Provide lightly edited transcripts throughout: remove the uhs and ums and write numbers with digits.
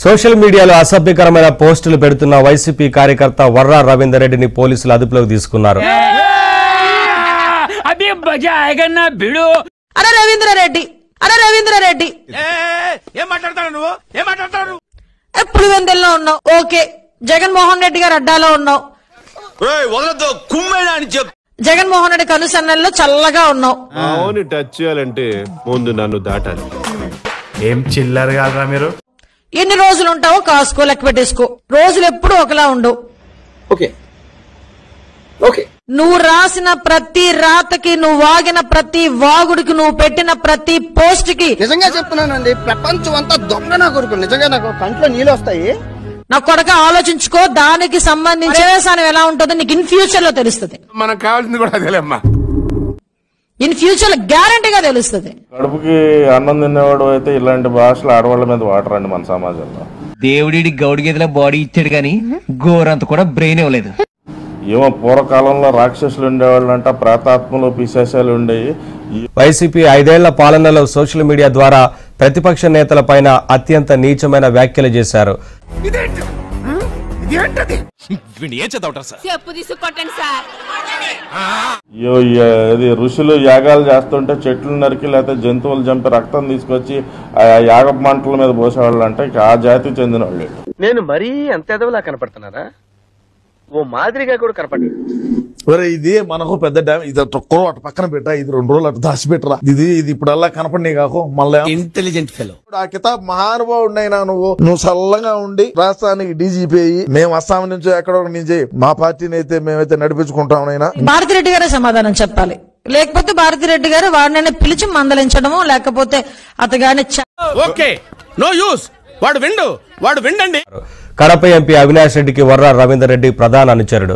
Social మీడియాలో అసభ్యకరమైన పోస్టులు పెడుతున్న వైసీపీ కార్యకర్త వర్రా రవీందర్ రెడ్డిని పోలీసులు అదుపులోకి తీసుకున్నారు. పులివెందుల్లో ఉన్నావు, ఓకే. జగన్మోహన్ రెడ్డి గారు అడ్డాలో ఉన్నావు, జగన్మోహన్ రెడ్డి కనుసన్నల్లో చల్లగా ఉన్నావు. టచ్ చేయాలంటే ముందు నన్ను దాటాలి. ఏం చిల్లర్ కాదురా మీరు. ఎన్ని రోజులు ఉంటావో కాసుకో, లెక్క పెట్టేసుకో. రోజులు ఎప్పుడు ఒకలా ఉండవు. నువ్వు రాసిన ప్రతి రాతకి, నువ్వు వాగిన ప్రతి వాగుడికి, నువ్వు పెట్టిన ప్రతి పోస్ట్ కి నిజంగా చెప్తున్నానండి, ప్రపంచం అంతా దొంగ నా కొడుకు. నిజంగా నాకు కంట్లో నీళ్ళు వస్తాయి. నా కొడుక ఆలోచించుకో, దానికి సంబంధించి వ్యవసాయం ఎలా ఉంటుందో నీకు ఇన్ ఫ్యూచర్ లో తెలుస్తుంది. మనకు కావాల్సింది కూడా అదేలేమ్మా. ఇన్ ఫ్యూచర్ లో గ్యారంటీగా తెలుస్తుంది. కడుపుకి అన్నం తినేవాడు అయితే ఇలాంటి భాషలు ఆడవాళ్ళ మీద వాడరండి మన సమాజంలో. దేవుడి గౌడి గేదెల బాడీ ఇచ్చాడు గాని గోరంత కూడా బ్రెయిన్ ఇవ్వలేదు. ఏమో పూర్వకాలంలో రాక్షసులు ఉండేవాళ్ళు అంట, ప్రేతాత్మలు పిశాచాలు ఉండేవి. వైసీపీ 5 ఏళ్ల పాలనలో సోషల్ మీడియా ద్వారా ప్రతిపక్ష నేతలపైన అత్యంత నీచమైన వ్యాఖ్యలు చేశారు. ఋషులు యాగాలు చేస్తుంటే చెట్లు నరికి లేకపోతే జంతువులు చంపి రక్తం తీసుకొచ్చి ఆ యాగ మంటల మీద పోసేవాళ్ళు అంటే ఆ జాతికి చెందిన వాళ్ళు. నేను మరీ అంత ఎదవలా కనపడుతున్నారా? ఓ మాదిరిగా కూడా కనపడి ఇది మనకు పెద్ద డ్యామ్. ఇది ఒక్కరో అటు పక్కన పెట్టా, ఇది 2 రోజులు అటు దాచిపెట్టరా. ఇది ఇప్పుడల్లా కనపడి కాకు మళ్ళీ ఇంటెలిజెంట్ ఫెలో. ఆ కితాబ్ మహానుభావుడినైనా నువ్వు సల్లంగా ఉండి రాష్ట్రానికి డీజీపీ అయ్యి, మేము అస్సాం నుంచి ఎక్కడో నుంచి మా పార్టీని అయితే మేమైతే నడిపించుకుంటామైనా భారతిరెడ్డి గారే సమాధానం చెప్పాలి. లేకపోతే భారతిరెడ్డి గారు వాడినైనా పిలిచి మందలించడము, లేకపోతే అతగానే వాడు విండండి. కడప ఎంపీ అవినాష్ రెడ్డికి వర్రా రవీందర్ రెడ్డి ప్రధాన అనుచరుడు.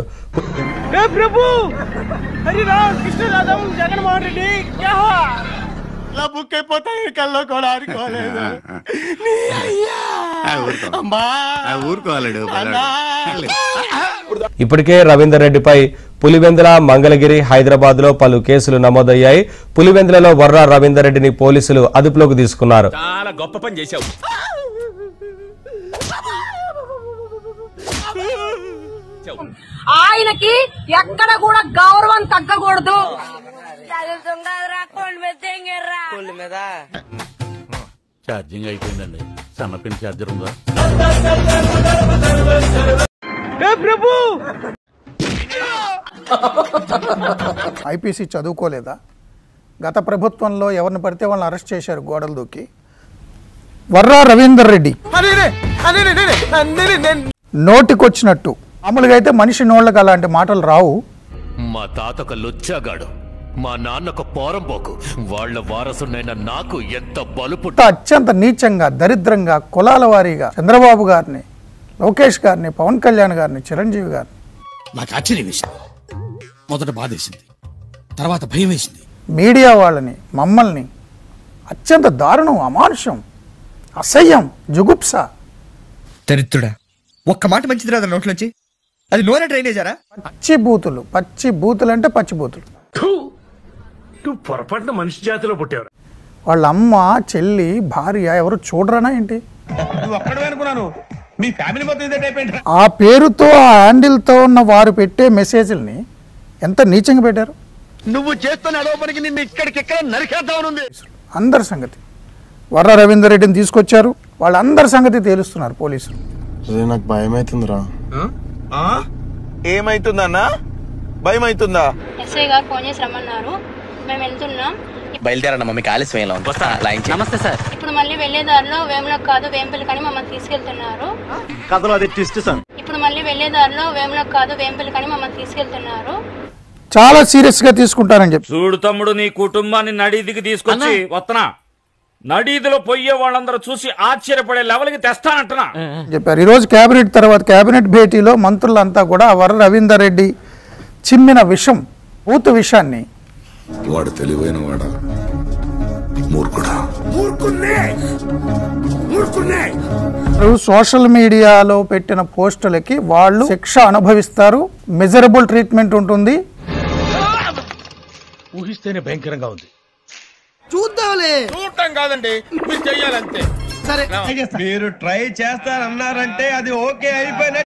ఇప్పటికే రవీందర్ రెడ్డిపై పులివెందుల, మంగళగిరి, హైదరాబాద్ లో పలు కేసులు నమోదయ్యాయి. పులివెందులలో వర్రా రవీందర్ రెడ్డిని పోలీసులు అదుపులోకి తీసుకున్నారు. చాలా గొప్ప పని చేశావు. ఆయనకి ఎక్కడ కూడా గౌరవం తగ్గకూడదు. ఛార్జింగ్ అయిపోయిందండి. సన్నపిన్ ఛార్జర్ ఉందా? ఐపీసీ చదువుకోలేదా? గత ప్రభుత్వంలో ఎవరిని పడితే వాళ్ళని అరెస్ట్ చేశారు గోడలు దూకి. వర్రా రవీందర్ రెడ్డి నోటికొచ్చినట్టు, మామూలుగా అయితే మనిషి నోళ్ళకి అలాంటి మాటలు రావు. మా తాతకు లుచ్చాగాడు, మా నాన్నకు పోరంపోకు, వాళ్ళ వారసునైన నాకు ఎంత బలుపు. అత్యంత నీచంగా, దరిద్రంగా, కులాల వారీగా చంద్రబాబు గారిని, లోకేష్ గారిని, పవన్ కళ్యాణ్ గారిని, చిరంజీవి గారిని. నాకు ఆశ్చర్యం వేసింది. మొదట బాధేసింది, తర్వాత భయం వేసింది. మీడియా వాళ్ళని, మమ్మల్ని అత్యంత దారుణం, అమానుషం, అసహ్యం, జుగుప్స. దరిద్రుడా, ఒక్క మాట మంచిది రాదు నోట్లోంచి. అది నోరే డ్రైనేజారా? పచ్చి బూతులు అంటే పచ్చి బూతులు. పొరపాటున మనిషి జాతిలో పుట్టారు. వాళ్ళ అమ్మ, చెల్లి, భార్య ఎవరు చూడరానా ఏంటి? ఆ పేరుతో, ఆ హ్యాండిల్తో ఉన్న వారు పెట్టే మెసేజ్ని ఎంత నీచంగా పెట్టారు. నువ్వు చేస్తున్న ఆరోపణకి నిన్ను ఇక్కడికెక్కడ నరికేద్దామనుంది. అందరి సంగతి వర్రా రవీందర్ రెడ్డిని తీసుకొచ్చారు. వాళ్ళందరి సంగతి తేలుస్తున్నారు పోలీసులు. నాకు భయం అవుతుందిరా. ఏమైతుందన్నా? భయం అవుతుందా? ఎస్ఐ గారు ఫోన్ చేసి రమ్మన్నారు, మేము వెళ్తున్నాం. బయలుదేరమ్మా, మీకు ఆలస్యం. నమస్తే సార్. ఇప్పుడు మళ్ళీ వెళ్లే దారిలో వేములకు కాదు వేంపల్లి కానీ మమ్మల్ని తీసుకెళ్తున్నారు. కథలో అది ట్విస్ట్ సార్. ఇప్పుడు మళ్ళీ వెళ్లే దారిలో వేములకు కాదు వేంపల్లి కానీ మమ్మల్ని తీసుకెళ్తున్నారు. చాలా సీరియస్ గా తీసుకుంటారని చెప్పి. చూడు తమ్ముడు, నీ కుటుంబాన్ని నడీదికి తీసుకొచ్చి వస్తున్నా. నడీదిలో పోయే వాళ్ళందరూ చూసి ఆశ్చర్యపడే లెవెల్కి తెస్తానంటున్నా చెప్పారు. ఈరోజు కేబినెట్ తర్వాత కేబినెట్ భేటీలో మంత్రులంతా కూడా వర్ర రవీందర్ రెడ్డి చిమ్మిన విషం, పూతు విషాన్ని, వాడు తెలివైన వాడా మూర్ఖుడా? సోషల్ మీడియాలో పెట్టిన పోస్టులకి వాళ్ళు శిక్ష అనుభవిస్తారు. మెజరబుల్ ట్రీట్మెంట్ ఉంటుంది. ఊహిస్తేనే భయంకరంగా ఉంది. చూద్దాంలే. చూడటం కాదండి, మీరు చెయ్యాలంతే. మీరు ట్రై చేస్తారన్నారంటే అది ఓకే అయిపోయిన